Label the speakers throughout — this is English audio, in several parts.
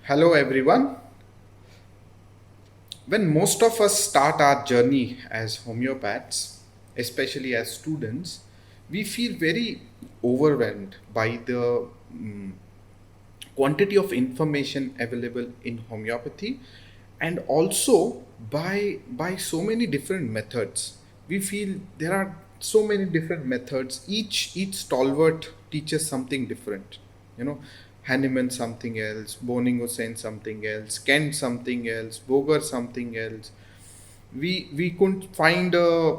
Speaker 1: Hello, everyone. When most of us start our journey as homeopaths, especially as students, we feel very overwhelmed by the quantity of information available in homeopathy and also by so many different methods. We feel there are so many different methods. Each stalwart teaches something different. You know, Hahnemann something else, Boning Hussein something else, Kent something else, Boger something else. We couldn't find a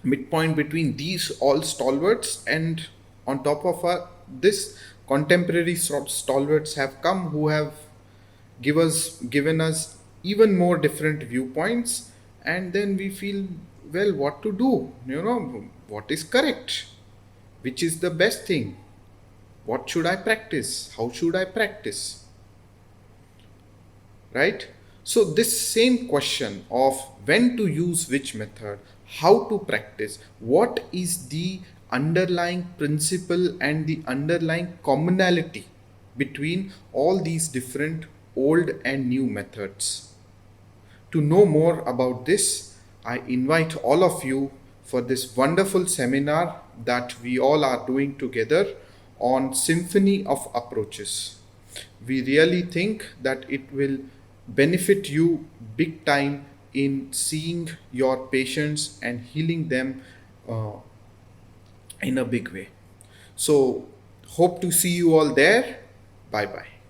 Speaker 1: midpoint between these all stalwarts, and on top of this, contemporary stalwarts have come who have given us even more different viewpoints, and then we feel, well, what to do, what is correct, which is the best thing, what should I practice, how should I practice, right? So this same question of when to use which method, how to practice, what is the underlying principle and the underlying commonality between all these different old and new methods. To know more about this, I invite all of you for this wonderful seminar that we all are doing together on Symphony of Approaches. We really think that it will benefit you big time in seeing your patients and healing them uh, in a big way. So, hope to see you all there. Bye bye.